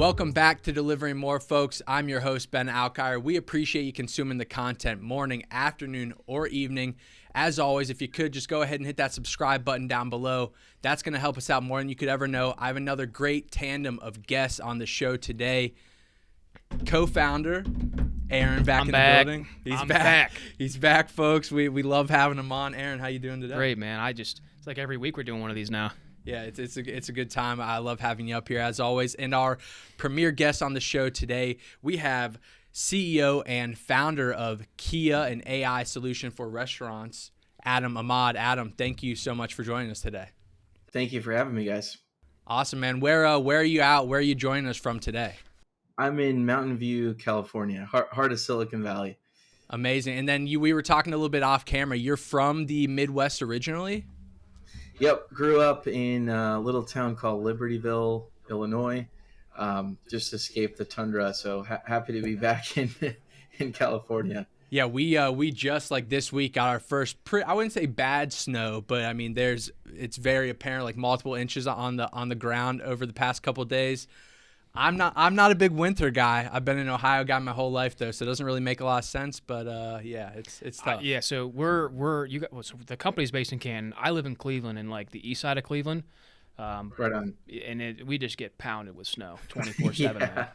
Welcome back to Delivering More, folks. I'm your host, Ben Alkire. We appreciate you consuming the content morning, afternoon, or evening. As always, if you could, just go ahead and hit that subscribe button down below. That's going to help us out more than you could ever know. I have another great tandem of guests on the show today. Co-founder, Aaron, back in the building. I'm back. He's back, folks. We love having him on. Aaron, how you doing today? Great, man. It's like every week we're doing one of these now. Yeah, it's a good time. I love having you up here as always. And our premier guest on the show today, we have CEO and founder of Kia, an AI solution for restaurants, Ahmad. Adam, thank you so much for joining us today. Thank you for having me, guys. Awesome, man. Where are you out? Where are you joining us from today? I'm in Mountain View, California, heart of Silicon Valley. Amazing. And then we were talking a little bit off camera. You're from the Midwest originally? Yep, grew up in a little town called Libertyville, Illinois. Just escaped the tundra, so happy to be back in California. Yeah, we just like this week got our first I wouldn't say bad snow, but I mean it's very apparent, like multiple inches on the ground over the past couple of days. I'm not a big winter guy. I've been an Ohio guy my whole life though, so it doesn't really make a lot of sense. But yeah, it's tough. Yeah, so so the company's based in Canton. I live in Cleveland, in like the east side of Cleveland. Right on. And we just get pounded with snow 24/7. Man.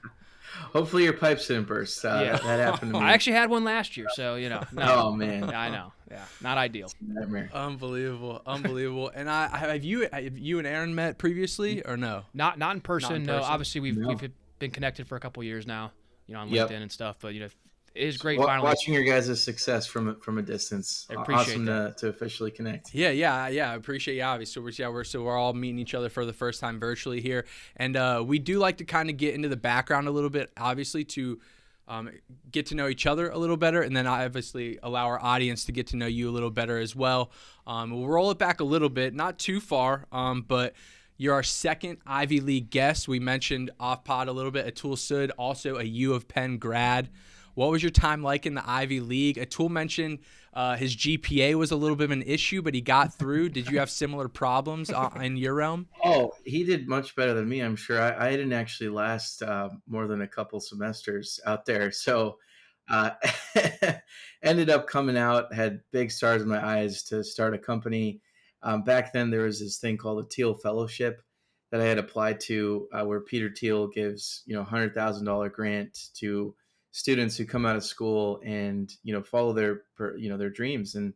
Hopefully your pipes didn't burst. That happened to me. I actually had one last year, so No. Oh man. Yeah, I know. Yeah, not ideal. Nightmare. Unbelievable. And have you and Aaron met previously or no? Not in person. No, obviously we've been connected for a couple years now, on LinkedIn and stuff. But it is great finally watching your guys' success from a distance. I appreciate awesome that. to officially connect. Yeah. I appreciate you. Obviously, we're all meeting each other for the first time virtually here, and we do like to kind of get into the background a little bit, obviously to get to know each other a little better, and then obviously allow our audience to get to know you a little better as well. We'll roll it back a little bit, not too far, but you're our second Ivy League guest. We mentioned off pod a little bit. Atul Sood, also a U of Penn grad. What was your time like in the Ivy League? Atul mentioned his GPA was a little bit of an issue, but he got through. Did you have similar problems in your realm? Oh, he did much better than me, I'm sure. I didn't actually last more than a couple semesters out there. So ended up coming out, had big stars in my eyes to start a company. Back then, there was this thing called a Thiel Fellowship that I had applied to where Peter Thiel gives, $100,000 grant to students who come out of school and follow their dreams, and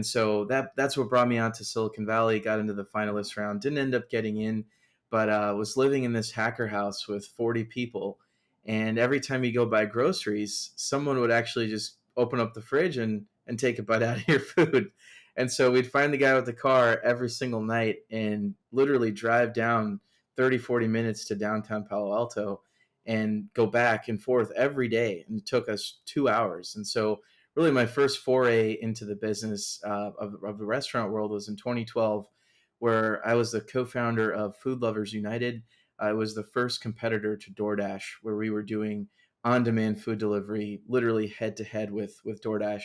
so that's what brought me out to Silicon Valley. Got into the finalist round, didn't end up getting in, but was living in this hacker house with 40 people, and every time you go buy groceries, someone would actually just open up the fridge and take a bite out of your food. And so we'd find the guy with the car every single night and literally drive down 30-40 minutes to downtown Palo Alto and go back and forth every day. And it took us 2 hours. And so really my first foray into the business of the restaurant world was in 2012, where I was the co-founder of Food Lovers United. I was the first competitor to DoorDash, where we were doing on-demand food delivery, literally head-to-head with DoorDash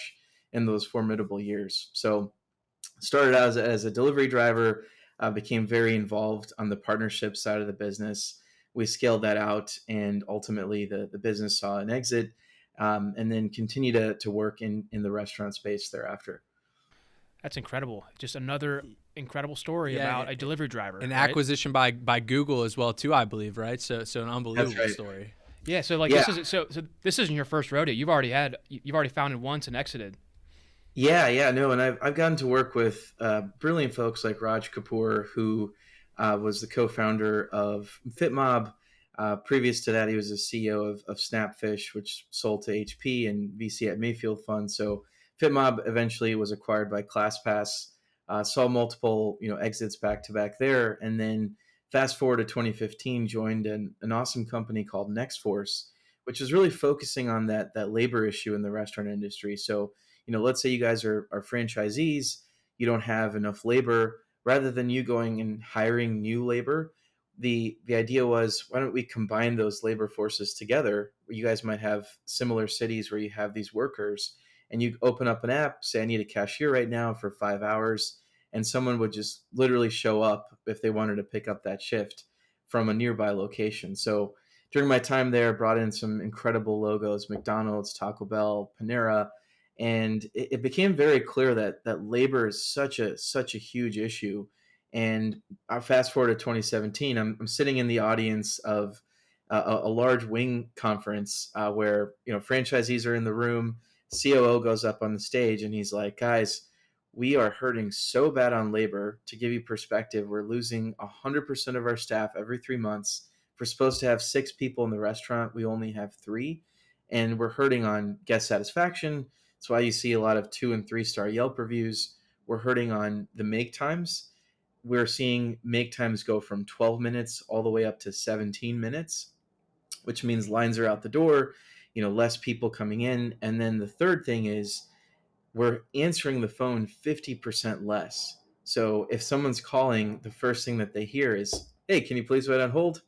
in those formidable years. So started out as a delivery driver, became very involved on the partnership side of the business. We scaled that out, and ultimately the business saw an exit, and then continued to work in the restaurant space thereafter. That's incredible. Just another incredible story about a delivery driver. An acquisition by Google as well too, I believe, right? So an unbelievable story. Yeah. So this isn't your first rodeo. You've already founded once and exited. Yeah. No, and I've gotten to work with brilliant folks like Raj Kapoor, who was the co-founder of FitMob. Previous to that, he was the CEO of Snapfish, which sold to HP and VC at Mayfield Fund. So FitMob eventually was acquired by ClassPass. Saw multiple exits back to back there, and then fast forward to 2015, joined an awesome company called NextForce, which is really focusing on that labor issue in the restaurant industry. So let's say you guys are franchisees, you don't have enough labor. Rather than you going and hiring new labor, the idea was, why don't we combine those labor forces together? You guys might have similar cities where you have these workers, and you open up an app, say, I need a cashier right now for 5 hours, and someone would just literally show up if they wanted to pick up that shift from a nearby location. So during my time there, brought in some incredible logos: McDonald's, Taco Bell, Panera, and it became very clear that labor is such a huge issue. And I fast forward to 2017. I'm sitting in the audience of a large wing conference where franchisees are in the room. COO goes up on the stage and he's like, "Guys, we are hurting so bad on labor. To give you perspective, we're losing 100% of our staff every 3 months. If we're supposed to have 6 people in the restaurant, we only have 3, and we're hurting on guest satisfaction. That's why you see a lot of 2 and 3 star Yelp reviews. We're hurting on the make times. We're seeing make times go from 12 minutes all the way up to 17 minutes, which means lines are out the door, less people coming in. And then the third thing is we're answering the phone 50% less. So if someone's calling, the first thing that they hear is, "Hey, can you please wait on hold?"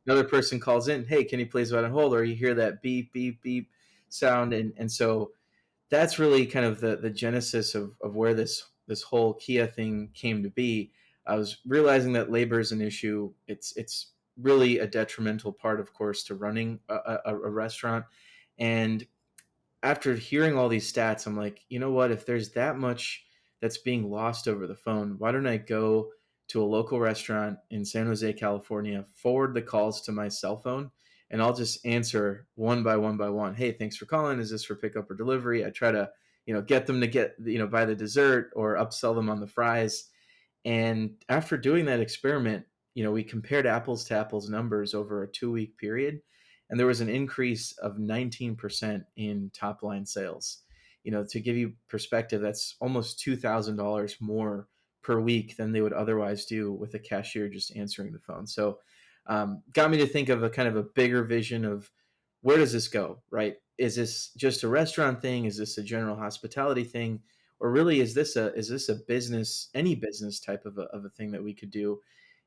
Another person calls in, "Hey, can you please wait on hold?" Or you hear that beep, beep, beep sound. And so that's really kind of the genesis of where this whole Kia thing came to be. I was realizing that labor is an issue. It's really a detrimental part, of course, to running a restaurant. And after hearing all these stats, I'm like, you know what? If there's that much that's being lost over the phone, why don't I go to a local restaurant in San Jose, California, forward the calls to my cell phone, and I'll just answer one by one by one. "Hey, thanks for calling. Is this for pickup or delivery?" I try to, get them to buy the dessert or upsell them on the fries. And after doing that experiment, we compared apples to apples numbers over a 2-week period, and there was an increase of 19% in top line sales. To give you perspective, that's almost $2,000 more per week than they would otherwise do with a cashier just answering the phone. So, got me to think of a kind of a bigger vision of where does this go, right? Is this just a restaurant thing? Is this a general hospitality thing? Or really, is this a business, any business type of a thing that we could do?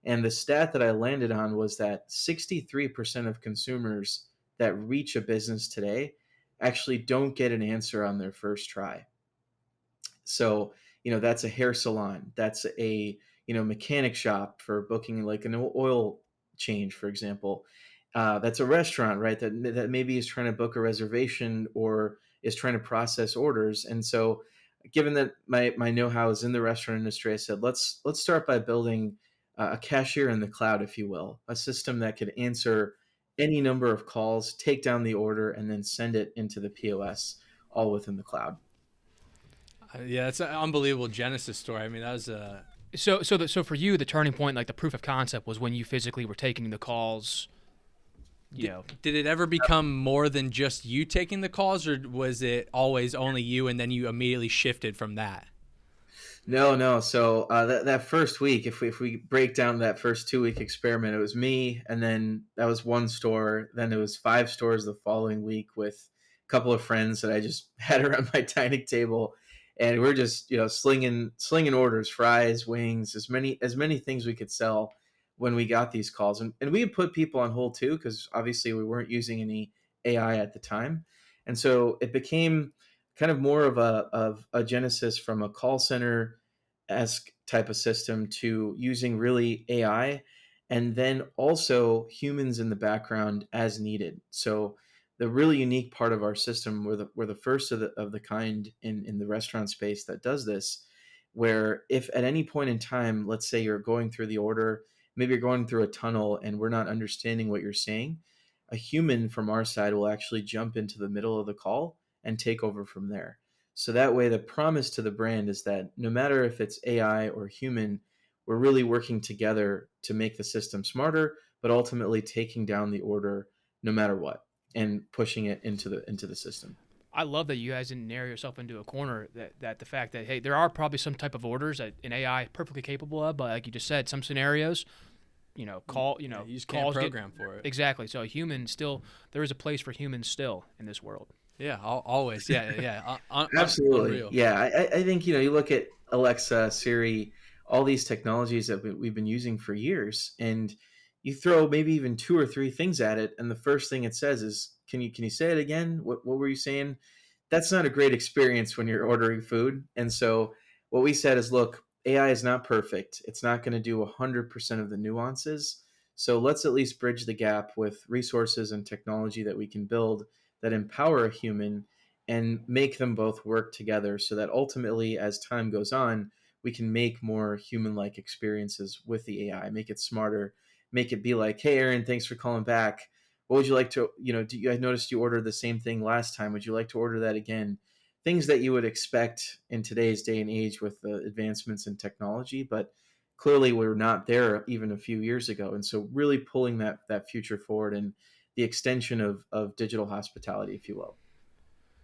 And the stat that I landed on was that 63% of consumers that reach a business today actually don't get an answer on their first try. So, that's a hair salon, that's a, mechanic shop for booking like an oil change, for example. That's a restaurant, right? That maybe is trying to book a reservation or is trying to process orders. And so, given that my know-how is in the restaurant industry, I said, let's start by building a cashier in the cloud, if you will, a system that could answer any number of calls, take down the order, and then send it into the POS, all within the cloud. Yeah, it's an unbelievable Genesis story. I mean, that was So for you, the turning point, like the proof of concept, was when you physically were taking the calls. Did it ever become more than just you taking the calls, or was it always only you, and then you immediately shifted from that? No. So that first week, if we break down that first 2-week experiment, it was me, and then that was one store. Then it was 5 stores the following week with a couple of friends that I just had around my dining table, and we're just slinging orders, fries, wings, as many things we could sell when we got these calls. And we had put people on hold too, because obviously we weren't using any AI at the time, and so it became kind of more of a genesis from a call center esque type of system to using really AI, and then also humans in the background as needed. So the really unique part of our system, we're the first of the kind in the restaurant space that does this, where if at any point in time, let's say you're going through the order, maybe you're going through a tunnel and we're not understanding what you're saying, a human from our side will actually jump into the middle of the call and take over from there. So that way, the promise to the brand is that no matter if it's AI or human, we're really working together to make the system smarter, but ultimately taking down the order no matter what and pushing it into the system. I love that you guys didn't narrow yourself into a corner. That the fact that, hey, there are probably some type of orders that an AI perfectly capable of, but like you just said, some scenarios, you just can't program for it. Exactly. So a human still, there is a place for humans still in this world. Yeah, always. Yeah. Absolutely. Unreal. Yeah, I think you look at Alexa, Siri, all these technologies that we've been using for years, and you throw maybe even 2 or 3 things at it, and the first thing it says is, "Can you say it again? What were you saying?" That's not a great experience when you're ordering food. And so what we said is, look, AI is not perfect. It's not going to do 100% of the nuances. So let's at least bridge the gap with resources and technology that we can build that empower a human and make them both work together so that ultimately, as time goes on, we can make more human-like experiences with the AI, make it smarter, make it be like, hey, Aaron, thanks for calling back. What would you like to, I noticed you ordered the same thing last time. Would you like to order that again? Things that you would expect in today's day and age with the advancements in technology, but clearly we're not there even a few years ago. And so really pulling that future forward and the extension of digital hospitality, if you will.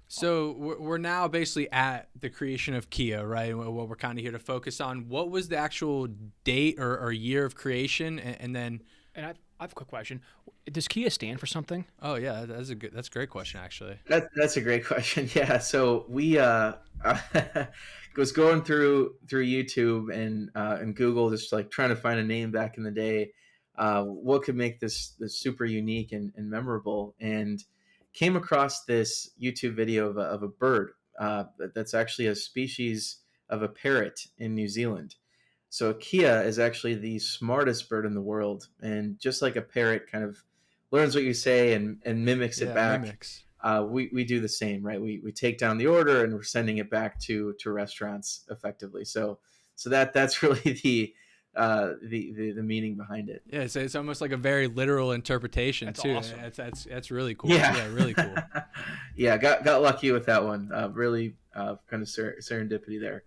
So we're now basically at the creation of Kia, right? What we're kind of here to focus on. What was the actual date or year of creation? And then... And I have a quick question. Does Kia stand for something? Oh yeah, that's a great question actually. That's a great question. Yeah. So we was going through YouTube and Google, just like trying to find a name back in the day. What could make this super unique and memorable, and came across this YouTube video of a bird that's actually a species of a parrot in New Zealand. So a Kia is actually the smartest bird in the world, and just like a parrot kind of learns what you say and mimics it back. Mimics. We do the same, right? We take down the order and we're sending it back to restaurants effectively. So that's really the meaning behind it. Yeah, so it's almost like a very literal interpretation That's too. awesome. That's really cool. Yeah, really cool. Yeah, got lucky with that one. Really kind of serendipity there.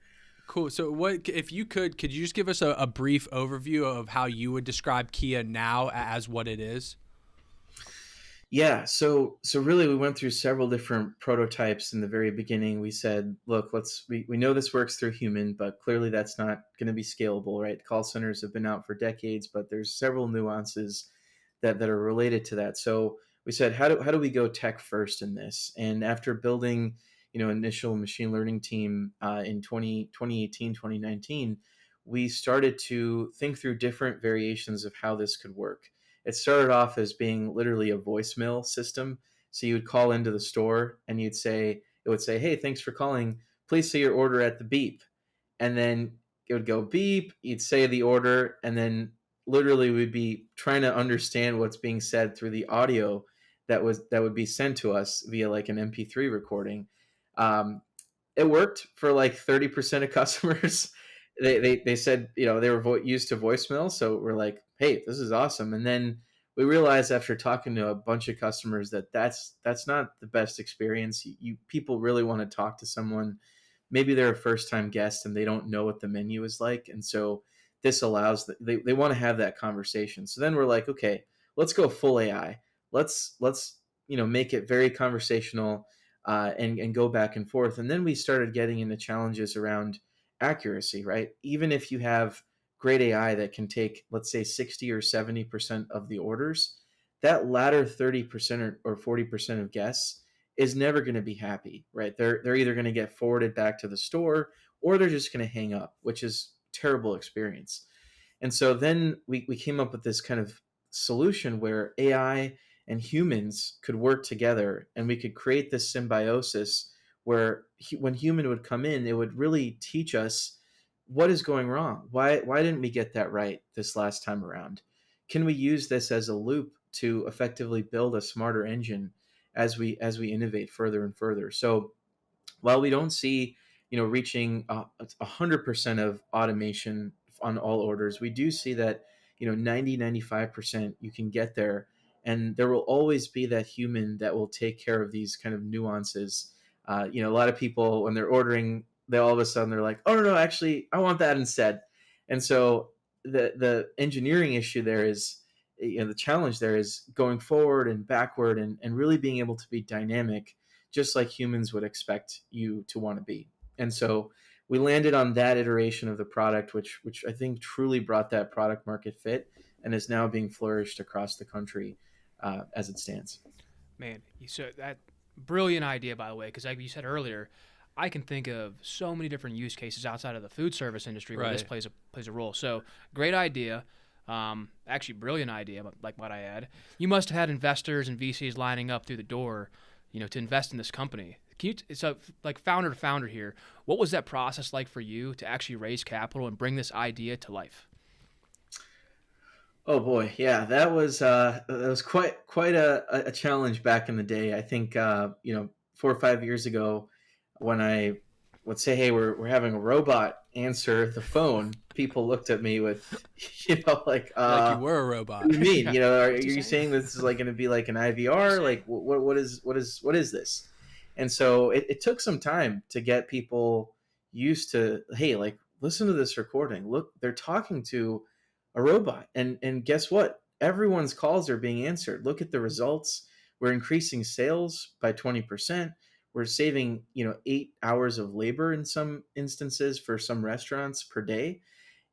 Cool. So what, if you could you just give us a brief overview of how you would describe Kia now as what it is? Yeah, so really we went through several different prototypes in the very beginning. We said, look, we know this works through human, but clearly that's not going to be scalable, right? Call centers have been out for decades, but there's several nuances that are related to that. So we said, how do we go tech first in this? And after building, initial machine learning team in 2018, 2019, we started to think through different variations of how this could work. It started off as being literally a voicemail system. So you would call into the store and it would say, hey, thanks for calling. Please say your order at the beep. And then it would go beep. You'd say the order. And then literally we'd be trying to understand what's being said through the audio that would be sent to us via like an MP3 recording. It worked for like 30% of customers. They said, they were used to voicemail. So we're like, hey, this is awesome. And then we realized after talking to a bunch of customers that that's not the best experience. People really want to talk to someone. Maybe they're a first time guest and they don't know what the menu is like. And so this allows, they want to have that conversation. So then we're like, okay, let's go full AI. Let's make it very conversational and go back and forth. And then we started getting into challenges around accuracy, right? Even if you have great AI that can take, let's say, 60 or 70% of the orders, that latter 30% or 40% of guests is never going to be happy, right? They're either going to get forwarded back to the store or they're just going to hang up, which is a terrible experience. And so then we came up with this kind of solution where AI and humans could work together and we could create this symbiosis where when human would come in, it would really teach us what is going wrong. Why didn't we get that right this last time around? Can we use this as a loop to effectively build a smarter engine as we innovate further and further? So while we don't see, reaching 100% of automation on all orders, we do see that, 95% you can get there. And there will always be that human that will take care of these kind of nuances. A lot of people, when they're ordering, they all of a sudden they're like, oh, no, actually, I want that instead. And so the engineering issue there is, the challenge there is going forward and backward and really being able to be dynamic, just like humans would expect you to want to be. And so we landed on that iteration of the product, which I think truly brought that product market fit and is now being flourished across the country as it stands. Man, so that brilliant idea, by the way, because like you said earlier, I can think of so many different use cases outside of the food service industry where this plays a role. So great idea. Actually, brilliant idea, like what I add. You must have had investors and VCs lining up through the door, to invest in this company. So like founder to founder here, what was that process like for you to actually raise capital and bring this idea to life? Oh boy, yeah, that was quite a challenge back in the day. I think 4 or 5 years ago, when I would say, "Hey, we're having a robot answer the phone," people looked at me with, like, Like you were a what robot. do you mean? Yeah. Are What's he you saying? saying this is like going to be like an What's he IVR? Like, saying? what is this? And so it took some time to get people used to, hey, like, listen to this recording. Look, they're talking to a robot, and guess what? Everyone's calls are being answered. Look at the results. We're increasing sales by 20%. We're saving 8 hours of labor in some instances for some restaurants per day,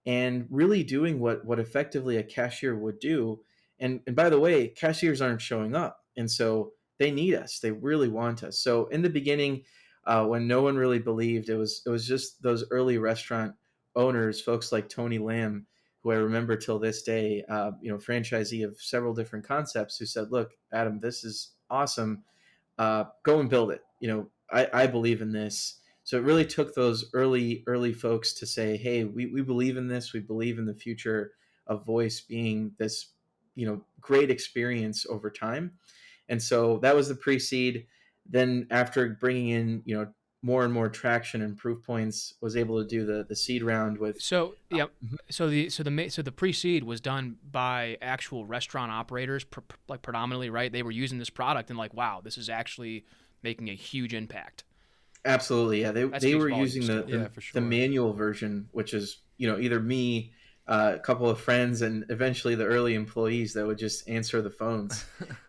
and really doing what effectively a cashier would do. And by the way, cashiers aren't showing up, and so they need us. They really want us. So in the beginning, when no one really believed, it was just those early restaurant owners, folks like Tony Lamb, who I remember till this day, franchisee of several different concepts, who said, "Look, Adam, this is awesome. Go and build it. I believe in this." So it really took those early folks to say, hey, we believe in this. We believe in the future of voice being this, great experience over time. And so that was the pre-seed. Then after bringing in, more and more traction and proof points, was able to do the seed round with. So yeah, Mhm. so the pre-seed was done by actual restaurant operators, like predominantly, right? They were using this product and like, wow, this is actually making a huge impact. Absolutely, yeah. They That they speaks were using volumes the too. Yeah, the, for the sure. manual version, which is either me, a couple of friends, and eventually the early employees that would just answer the phones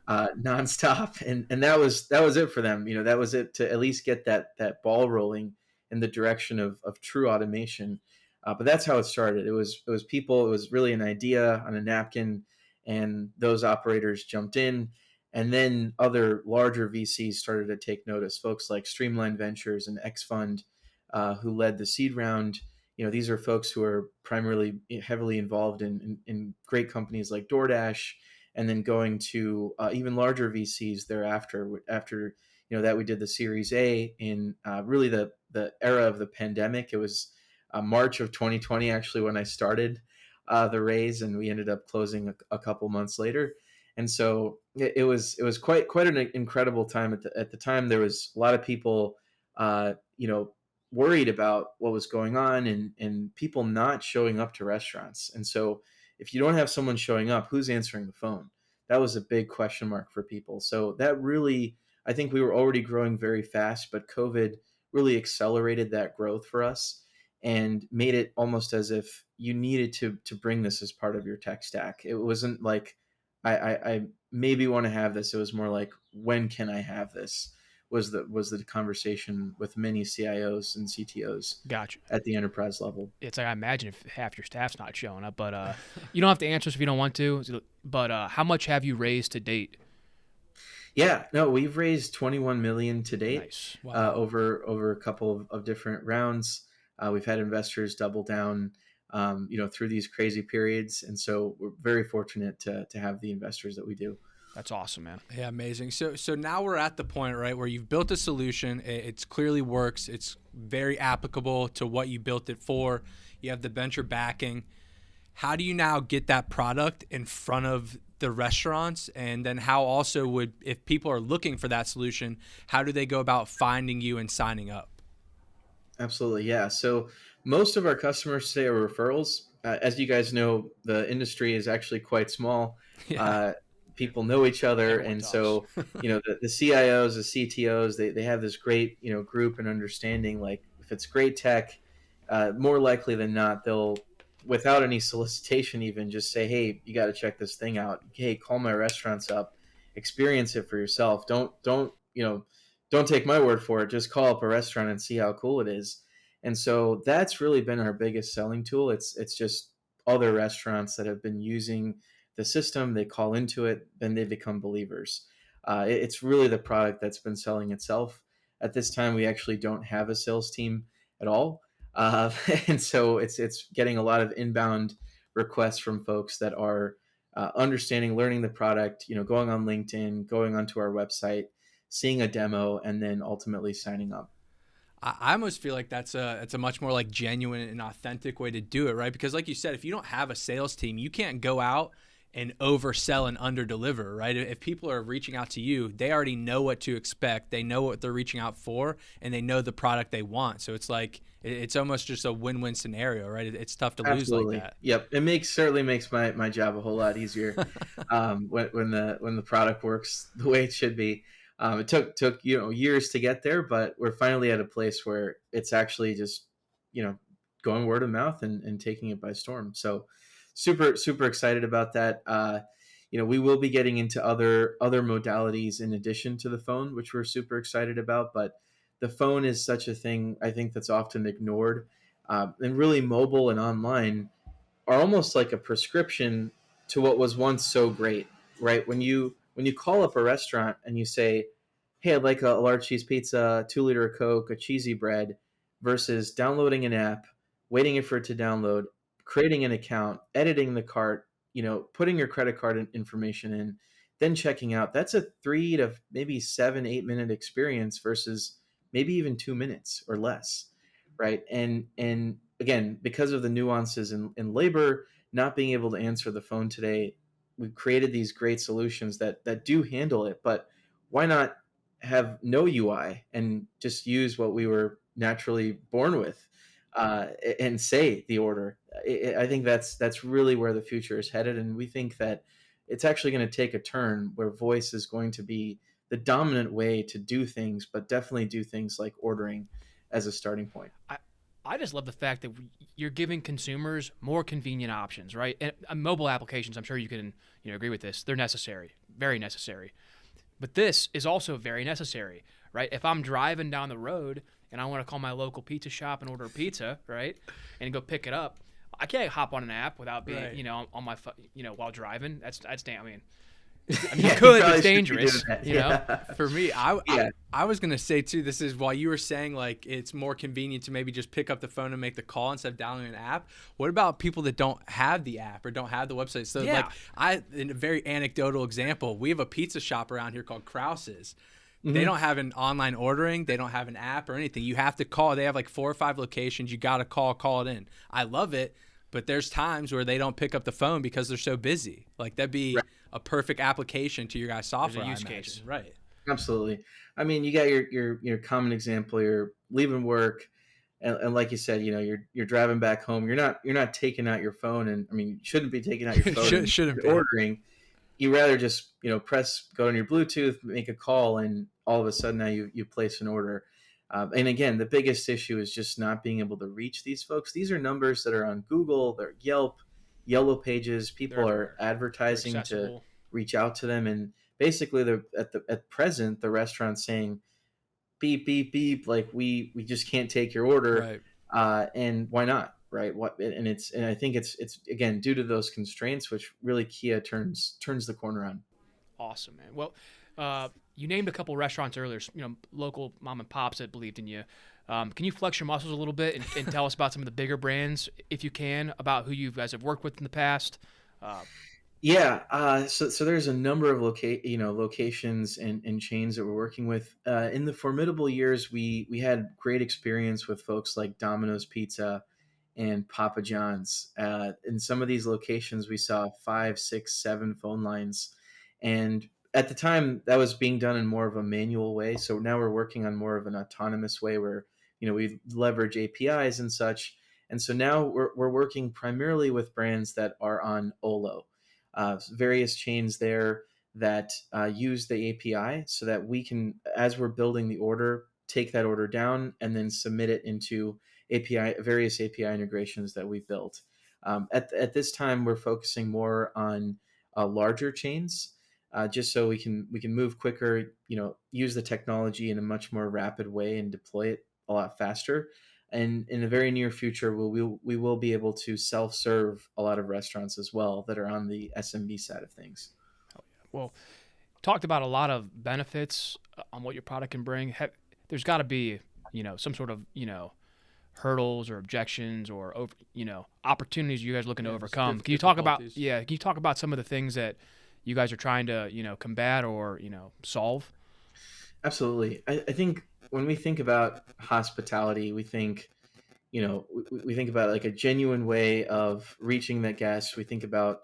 nonstop, and that was it for them. That was it to at least get that ball rolling in the direction of true automation. But that's how it started. It was people. It was really an idea on a napkin, and those operators jumped in, and then other larger VCs started to take notice. Folks like Streamline Ventures and X Fund, who led the seed round. These are folks who are primarily heavily involved in great companies like DoorDash, and then going to even larger VCs thereafter. After that, we did the Series A in really the era of the pandemic. It was March of 2020 actually when I started the raise, and we ended up closing a couple months later. And so it was quite an incredible time. At the time, there was a lot of people, worried about what was going on, and people not showing up to restaurants. And so if you don't have someone showing up, who's answering the phone? That was a big question mark for people. So that really, I think we were already growing very fast, but COVID really accelerated that growth for us and made it almost as if you needed to bring this as part of your tech stack. It wasn't like I maybe want to have this. It was more like, when can I have this? Was the conversation with many CIOs and CTOs Gotcha. at the enterprise level. It's like I imagine if half your staff's not showing up, but you don't have to answer us if you don't want to. But how much have you raised to date? Yeah, no, we've raised 21 million to date, Nice. Wow. over a couple of different rounds. We've had investors double down, through these crazy periods, and so we're very fortunate to have the investors that we do. That's awesome, man. Yeah, amazing. So now we're at the point, right, where you've built a solution. It's clearly works. It's very applicable to what you built it for. You have the venture backing. How do you now get that product in front of the restaurants? And then how also would, if people are looking for that solution, how do they go about finding you and signing up? Absolutely, yeah. So most of our customers today are referrals. As you guys know, the industry is actually quite small. Yeah. Uh, People know each other, Everyone and talks. so the CIOs, the CTOs, they have this great group and understanding. Like, if it's great tech, more likely than not, they'll, without any solicitation, even just say, "Hey, you got to check this thing out. Hey, call my restaurants up, experience it for yourself. Don't take my word for it. Just call up a restaurant and see how cool it is." And so that's really been our biggest selling tool. It's just other restaurants that have been using the system. They call into it, then they become believers. It's really the product that's been selling itself. At this time, we actually don't have a sales team at all, uh, and so it's getting a lot of inbound requests from folks that are understanding, learning the product. Going on LinkedIn, going onto our website, seeing a demo, and then ultimately signing up. I almost feel like that's a much more like genuine and authentic way to do it, right? Because like you said, if you don't have a sales team, you can't go out and oversell and underdeliver, right? If people are reaching out to you, they already know what to expect. They know what they're reaching out for, and they know the product they want. So it's like it's almost just a win-win scenario, right? It's tough to lose like Absolutely. that. Yep. It certainly makes my job a whole lot easier when the product works the way it should be. It took years to get there, but we're finally at a place where it's actually just going word of mouth and taking it by storm. So super excited about that. We will be getting into other modalities in addition to the phone, which we're super excited about. But the phone is such a thing I think that's often ignored, and really mobile and online are almost like a prescription to what was once so great, right? When you call up a restaurant and you say, "Hey, I'd like a large cheese pizza, 2 liter Coke, a cheesy bread," versus downloading an app, waiting for it to download, creating an account, editing the cart, putting your credit card information in, then checking out. That's a 3 to maybe 7-8 minute experience versus maybe even 2 minutes or less, right? And again, because of the nuances in labor, not being able to answer the phone today, we've created these great solutions that do handle it. But why not have no UI and just use what we were naturally born with, and say the order? I think that's really where the future is headed, and we think that it's actually going to take a turn where voice is going to be the dominant way to do things, but definitely do things like ordering as a starting point. I just love the fact that you're giving consumers more convenient options, right? And mobile applications, I'm sure you can agree with this. They're necessary, very necessary. But this is also very necessary, right? If I'm driving down the road and I want to call my local pizza shop and order a pizza, right, and go pick it up, I can't hop on an app without being, Right. on my while driving. That's damn. You Yeah, could, probably it's should be dangerous, doing that. you know? Yeah. For me, Yeah. I was gonna say too. This is while you were saying like it's more convenient to maybe just pick up the phone and make the call instead of downloading an app. What about people that don't have the app or don't have the website? So Yeah. in a very anecdotal example, we have a pizza shop around here called Krause's. They Mhm. don't have an online ordering. They don't have an app or anything. You have to call. They have like 4 or 5 locations. You got to call it in. I love it. But there's times where they don't pick up the phone because they're so busy. Like that'd be Right. a perfect application to your guys' software. use I imagine. case. Right. Absolutely. I mean, you got your common example. You're leaving work, and like you said, you're driving back home. You're not taking out your phone, and I mean, you shouldn't be taking out your phone and Shouldn't be. ordering. You rather just go on your Bluetooth, make a call, and all of a sudden now you place an order. And again, the biggest issue is just not being able to reach these folks. These are numbers that are on Google, they're Yelp, Yellow Pages. They're People are everywhere. They're advertising to accessible. reach out to them, and basically, at present the restaurant's saying beep beep beep, like we just can't take your order, Right. and why not, right? And I think it's again due to those constraints, which really Kia turns the corner on. Awesome, man. Well, you named a couple restaurants earlier, local mom and pops that believed in you. Can you flex your muscles a little bit and tell us about some of the bigger brands, if you can, about who you guys have worked with in the past? Yeah, so there's a number of locations and chains that we're working with. In the formidable years, we had great experience with folks like Domino's Pizza and Papa John's. In some of these locations, we saw 5, 6, 7 phone lines, and at the time, that was being done in more of a manual way. So now we're working on more of an autonomous way, where we leverage APIs and such. And so now we're working primarily with brands that are on Olo, various chains there that use the API, so that we can, as we're building the order, take that order down and then submit it into various API integrations that we've built. At this time, we're focusing more on larger chains, just so we can move quicker, use the technology in a much more rapid way and deploy it a lot faster. And in the very near future, we will be able to self-serve a lot of restaurants as well that are on the SMB side of things. Well, talked about a lot of benefits on what your product can bring. There's got to be, some sort of, hurdles or objections or opportunities you guys are looking to overcome. Can you talk about Can you talk about some of the things that you guys are trying to combat or solve? Absolutely. I think when we think about hospitality, we think we think about like a genuine way of reaching that guest. We think about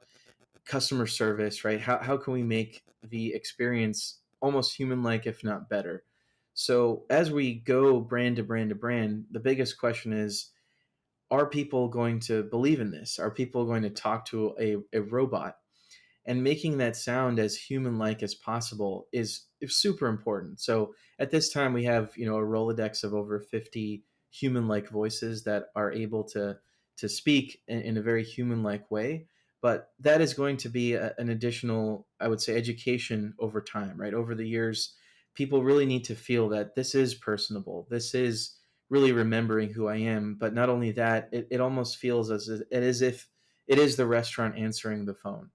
customer service, right? How can we make the experience almost human-like, if not better? So as we go brand to brand to brand, the biggest question is, are people going to believe in this? Are people going to talk to a robot? And making that sound as human-like as possible is super important. So at this time, we have a Rolodex of over 50 human-like voices that are able to speak in a very human-like way. But that is going to be an additional, I would say, education over time, right? Over the years, people really need to feel that this is personable. This is really remembering who I am. But not only that, it almost feels as if it is the restaurant answering the phone.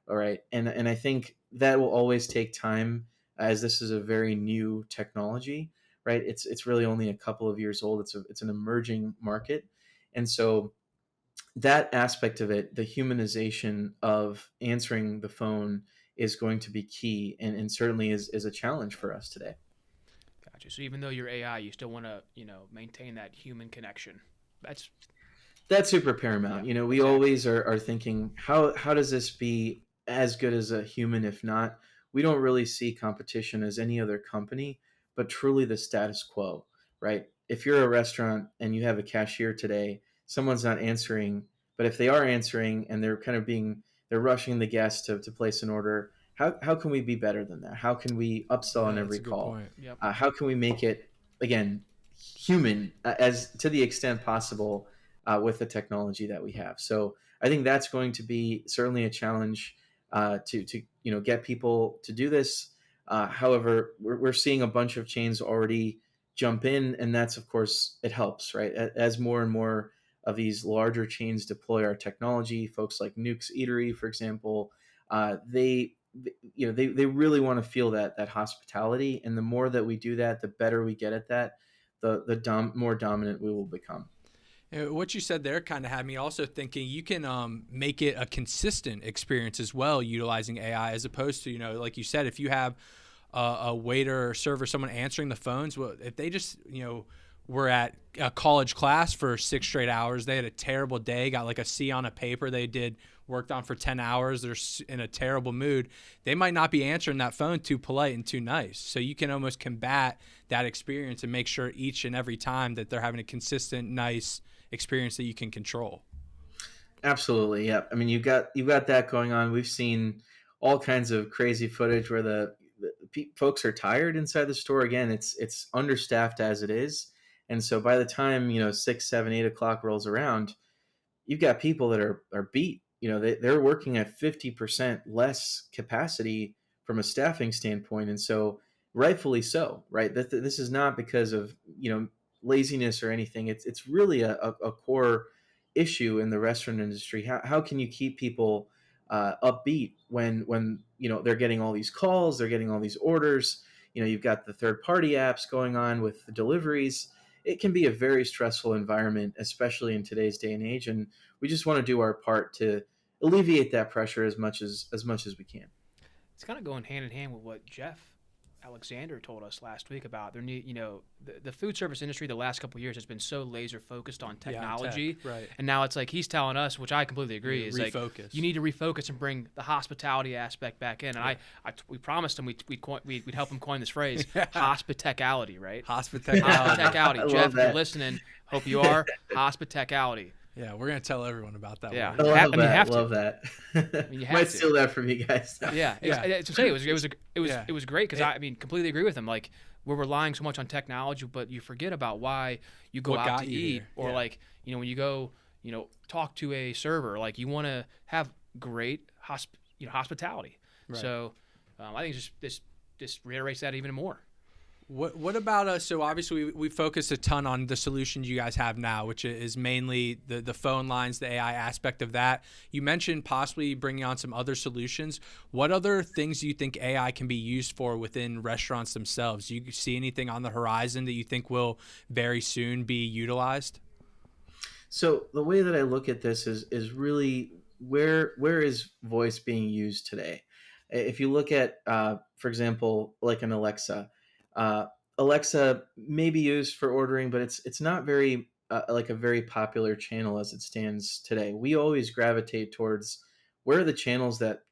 All right. And I think that will always take time, as this is a very new technology, right? It's really only a couple of years old. It's an emerging market. And so that aspect of it, the humanization of answering the phone, is going to be key, and certainly is a challenge for us today. Gotcha. So even though you're AI, you still want to, maintain that human connection. That's super paramount. Yeah, We exactly. always are thinking, how does this be as good as a human? If not, we don't really see competition as any other company, but truly the status quo, right? If you're a restaurant and you have a cashier today, someone's not answering, but if they are answering and they're rushing the guest to place an order, how can we be better than that? How can we upsell Yeah, on that's every a good call? point. Yep. How can we make it, again, human, as to the extent possible, with the technology that we have? So I think that's going to be certainly a challenge, to get people to do this. However, we're seeing a bunch of chains already jump in, and that's, of course, it helps, right? As more and more of these larger chains deploy our technology, folks like Nuke's Eatery, for example, they really want to feel that hospitality, and the more that we do that, the better we get at that, the more dominant we will become. What you said there kind of had me also thinking you can make it a consistent experience as well, utilizing AI, as opposed to, like you said, if you have a waiter or server, someone answering the phones, well, if they just, were at a college class for 6 straight hours, they had a terrible day, got like a C on a paper worked on for 10 hours, they're in a terrible mood, they might not be answering that phone too polite and too nice. So you can almost combat that experience and make sure each and every time that they're having a consistent, nice experience that you can control. Absolutely, yeah. I mean, you've got that going on. We've seen all kinds of crazy footage where the folks are tired inside the store. Again, it's understaffed as it is, and so by the time 6, 7, 8 o'clock rolls around, you've got people that are beat. They're working at 50% less capacity from a staffing standpoint, and so rightfully so, right? This is not because of laziness or anything. It's really a core issue in the restaurant industry. How can you keep people upbeat when they're getting all these calls, they're getting all these orders? You've got the third party apps going on with the deliveries. It can be a very stressful environment, especially in today's day and age, and we just want to do our part to alleviate that pressure as much as we can. It's kind of going hand in hand with what Jeff Alexander told us last week about their new, the food service industry the last couple of years has been so laser focused on technology, tech, right? And now it's like he's telling us, which I completely agree, is refocus. Like you need to refocus and bring the hospitality aspect back in. And we promised him we'd help him coin this phrase, hospitality, right? Hospitality. Jeff, if you're listening, hope you are. Hospitality. Yeah, we're gonna tell everyone about that. Yeah, I love that. You have to. Love that. You have Might to. steal that from you guys. Yeah. It was great because I completely agree with him. Like we're relying so much on technology, but you forget about why you go out to eat, or like when you go talk to a server, like you want to have great hospitality. Right. So I think this reiterates that even more. What about so obviously we focus a ton on the solutions you guys have now, which is mainly the phone lines, the AI aspect of that. You mentioned possibly bringing on some other solutions. What other things do you think AI can be used for within restaurants themselves? Do you see anything on the horizon that you think will very soon be utilized? So the way that I look at this is really where is voice being used today? If you look at, for example, like an Alexa, Alexa may be used for ordering, but it's not like a very popular channel as it stands today. We always gravitate towards where are the channels that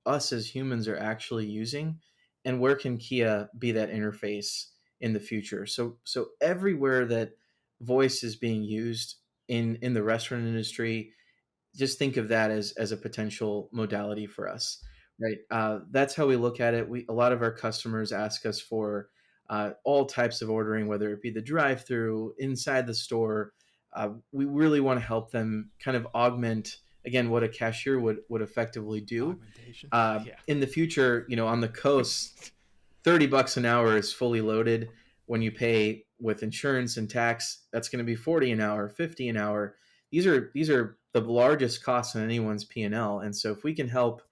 us as humans are actually using, and where can Kia be that interface in the future? So everywhere that voice is being used in the restaurant industry, just think of that as a potential modality for us, right? That's how we look at it. A lot of our customers ask us for all types of ordering, whether it be the drive-through, inside the store. We really want to help them kind of augment again what a cashier would effectively do. Augmentation. Yeah. In the future, on the coast, $30 an hour is fully loaded. When you pay with insurance and tax, that's going to be 40 an hour, 50 an hour. These are the largest costs on anyone's P&L. And so if we can help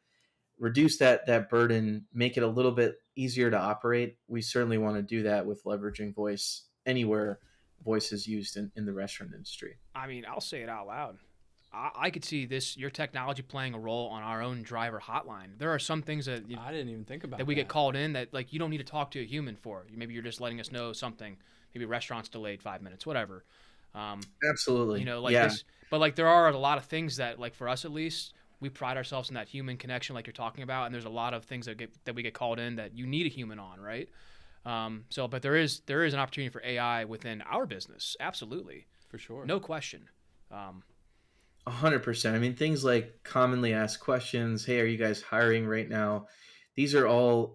reduce that burden, make it a little bit easier to operate, we certainly want to do that with leveraging voice anywhere voice is used in the restaurant industry. I mean, I'll say it out loud. I could see your technology playing a role on our own driver hotline. There are some things that I didn't even think about that we get called in that like you don't need to talk to a human for. Maybe you're just letting us know something. Maybe a restaurant's delayed 5 minutes, whatever. Absolutely. This, but like there are a lot of things that like for us at least, we pride ourselves in that human connection like you're talking about, and there's a lot of things that we get called in that you need a human on, right? But there is an opportunity for AI within our business, absolutely, for sure, no question. 100%. I mean, things like commonly asked questions. Hey, are you guys hiring right now? These are all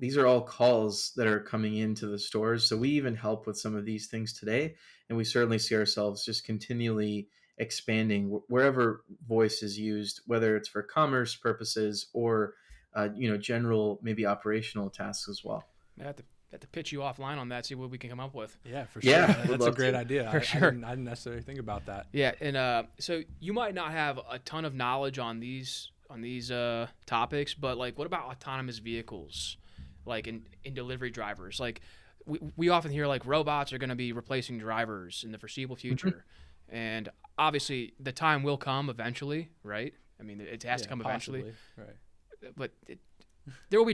calls that are coming into the stores. So we even help with some of these things today, and we certainly see ourselves just continually expanding wherever voice is used, whether it's for commerce purposes or general maybe operational tasks as well. I have to pitch you offline on that, see what we can come up with. Yeah, for sure. Yeah, that's a great idea. For sure. I didn't necessarily think about that. Yeah, and so you might not have a ton of knowledge on these topics, but like, what about autonomous vehicles, like in delivery drivers? Like, we often hear like robots are going to be replacing drivers in the foreseeable future, and obviously the time will come eventually, right? I mean, it has to come possibly. eventually, right? But there will be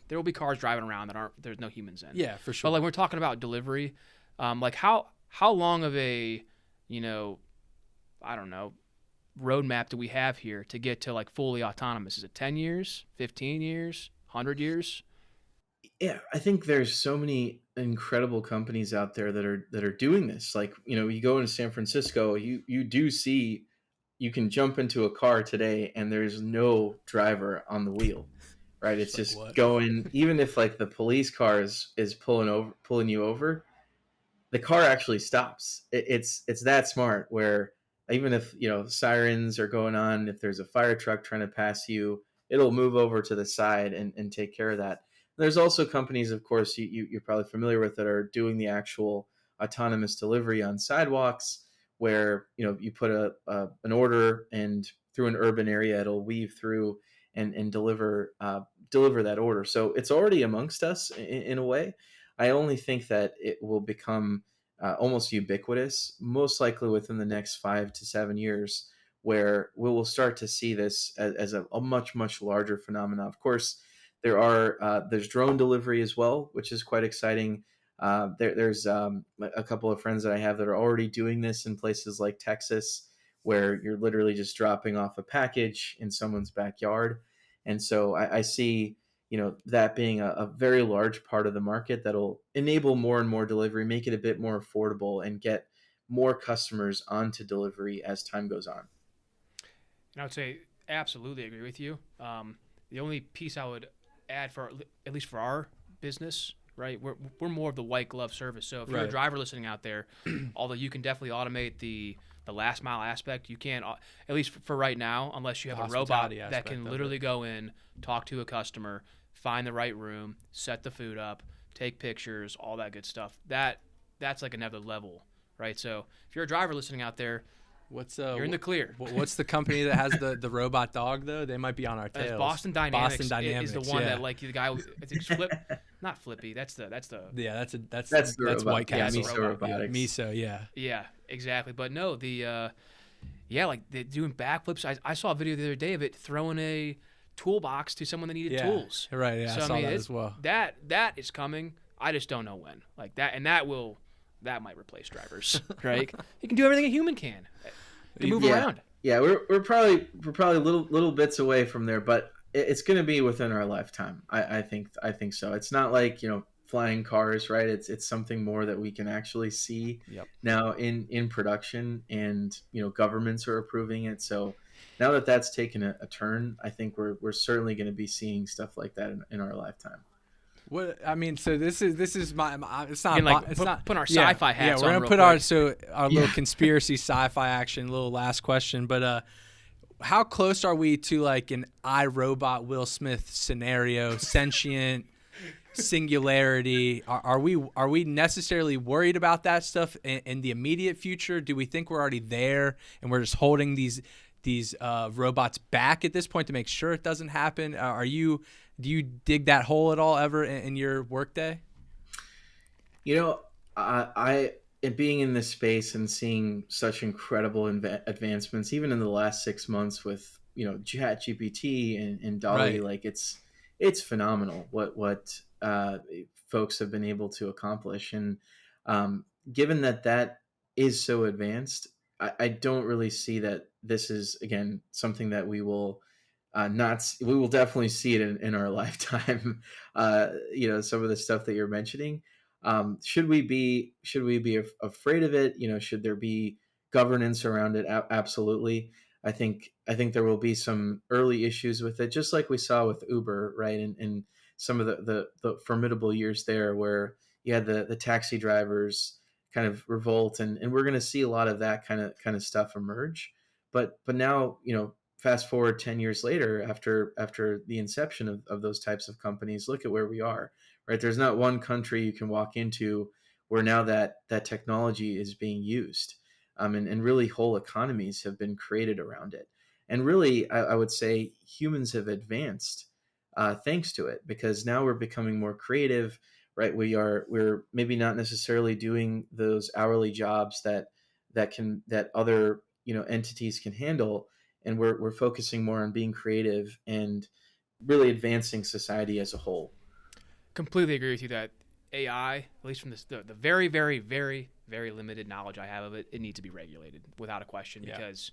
there will be cars driving around that there's no humans in. Yeah, for sure. But like we're talking about delivery, like how long of a, I don't know, roadmap do we have here to get to like fully autonomous? Is it 10 years, 15 years, 100 years? Yeah, I think there's so many incredible companies out there that are doing this. Like, you go into San Francisco, you do see, you can jump into a car today and there's no driver on the wheel. Right, it's just going. Even if like the police car is pulling you over, the car actually stops. It's that smart. Where even if sirens are going on, if there's a fire truck trying to pass you, it'll move over to the side and take care of that. There's also companies, of course, you're probably familiar with, that are doing the actual autonomous delivery on sidewalks, where you put an order, and through an urban area, it'll weave through and deliver that order. So it's already amongst us in a way. I only think that it will become almost ubiquitous, most likely within the next 5 to 7 years, where we will start to see this as a much, much larger phenomenon. Of course, there's drone delivery as well, which is quite exciting. There's a couple of friends that I have that are already doing this in places like Texas, where you're literally just dropping off a package in someone's backyard. And so I see, that being a very large part of the market that'll enable more and more delivery, make it a bit more affordable, and get more customers onto delivery as time goes on. And I would say absolutely agree with you. The only piece I would add, for at least for our business, right, we're more of the white glove service. So if you're a driver listening out there, although you can definitely automate the last mile aspect, you can't, at least for right now, unless you have a robot that can literally go in, talk to a customer, find the right room, set the food up, take pictures, all that good stuff. That's like another level, right? So if you're a driver listening out there, you're in the clear. What's the company that has the robot dog though? They might be on our tails. Boston Dynamics is the one that like the guy. It's not Flippy. That's that's White Cat. Miso Robotics. Miso, yeah. Yeah, exactly. But no, like they're doing backflips. I saw a video the other day of it throwing a toolbox to someone that needed tools. Right. Yeah, so, I saw that as well. That is coming. I just don't know when. Like that, and that might replace drivers, right? You can do everything a human can. You can move around. Yeah, we're probably little bits away from there, but it's going to be within our lifetime. I think so. It's not like, flying cars, right? It's something more that we can actually see Yep. now in production, and governments are approving it. So now that that's taken a turn, I think we're certainly going to be seeing stuff like that in our lifetime. What I mean, so this is my it's not Again, like it's not put our yeah, sci-fi hats we're on gonna real put quick. our little conspiracy sci-fi action, little last question, but how close are we to like an iRobot Will Smith scenario, sentient singularity? Are we necessarily worried about that stuff in the immediate future? Do we think we're already there and we're just holding these robots back at this point to make sure it doesn't happen? Do you dig that hole at all ever in your workday? I being in this space and seeing such incredible advancements, even in the last 6 months with Chat GPT and Dolly, Right. like it's phenomenal what folks have been able to accomplish. And given that is so advanced, I don't really see that this is, again, something that we will not we will definitely see it in our lifetime. Some of the stuff that you're mentioning. Should we be afraid of it? Should there be governance around it? Absolutely. I think there will be some early issues with it, just like we saw with Uber, right? And some of the formidable years there, where you had the taxi drivers kind of revolt, and we're going to see a lot of that kind of stuff emerge. But now, fast forward 10 years later, after the inception of those types of companies, look at where we are, right? There's not one country you can walk into where now that technology is being used, and really whole economies have been created around it. And really, I would say humans have advanced thanks to it, because now we're becoming more creative, right? We're maybe not necessarily doing those hourly jobs that other entities can handle, and we're focusing more on being creative and really advancing society as a whole. Completely agree with you that AI, at least from the very, very, very, very limited knowledge I have of it, it needs to be regulated without a question, because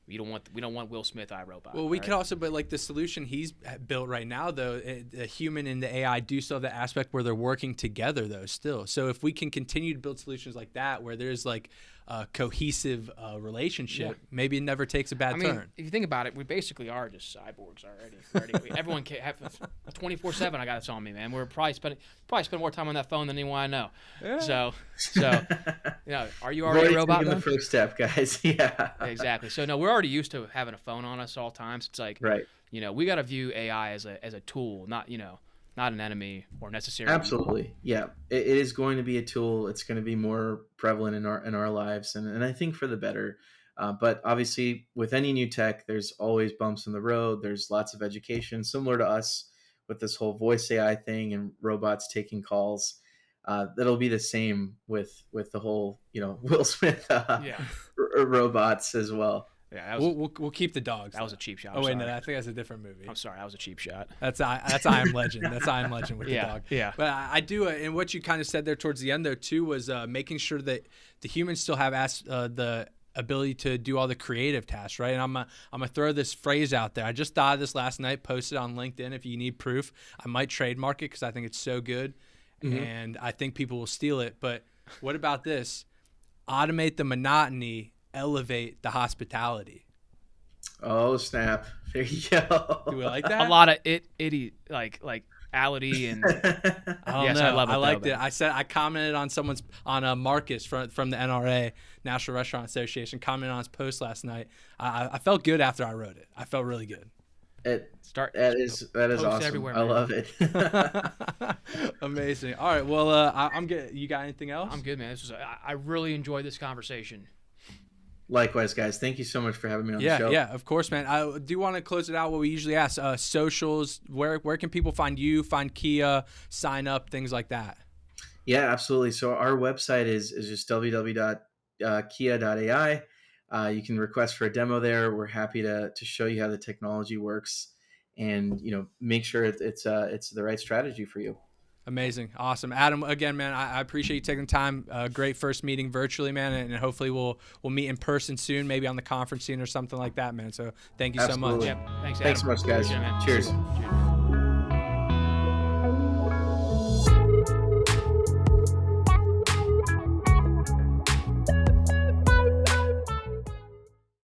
we don't want Will Smith iRobot. Well, we could also, but like the solution he's built right now, though, the human and the AI do still have the aspect where they're working together, though, still. So if we can continue to build solutions like that, where there's like a cohesive relationship, maybe it never takes a bad turn. If you think about it, we basically are just cyborgs already. Everyone can have 24/7. I got this on me, man. We're probably spend more time on that phone than anyone I know. Yeah. So, are you already a robot? The first step, guys. Yeah. Exactly. So no, we're already used to having a phone on us all times. It's like, right. We got to view AI as a tool, not an enemy or necessary. Absolutely. Yeah. It is going to be a tool. It's going to be more prevalent in our lives. And I think for the better. But obviously, with any new tech, there's always bumps in the road. There's lots of education, similar to us with this whole voice AI thing and robots taking calls. That'll be the same with the whole, Will Smith robots as well. Yeah, we'll keep the dogs. That was a cheap shot. Oh wait, no, I think that's a different movie. I'm sorry, that was a cheap shot. That's I Am Legend. That's I Am Legend with the dog. Yeah. But I do, and what you kind of said there towards the end, though, too, was making sure that the humans still have the ability to do all the creative tasks, right? And I'm gonna throw this phrase out there. I just thought of this last night, posted on LinkedIn. If you need proof, I might trademark it because I think it's so good, and I think people will steal it. But what about this? Automate the monotony, elevate the hospitality. Oh snap! There you go. Do we like that? A lot of like ality and yes, I love it. I liked it. I commented on Marcus from the NRA, National Restaurant Association, commented on his post last night. I felt good after I wrote it. I felt really good. That is awesome. I love it. Amazing. All right. Well, I'm good. You got anything else? I'm good, man. I really enjoyed this conversation. Likewise, guys. Thank you so much for having me on the show. Yeah, of course, man. I do want to close it out what we usually ask. Socials, where can people find you, find Kia, sign up, things like that? Yeah, absolutely. So our website is just www.kia.ai. You can request for a demo there. We're happy to show you how the technology works and make sure it's the right strategy for you. Amazing. Awesome. Adam, again, man, I appreciate you taking the time. Great first meeting virtually, man. And hopefully we'll meet in person soon, maybe on the conference scene or something like that, man. So thank you so much. Absolutely. Yep. Thanks, Adam. Thanks so much, guys. Appreciate it, man. Cheers. Cheers.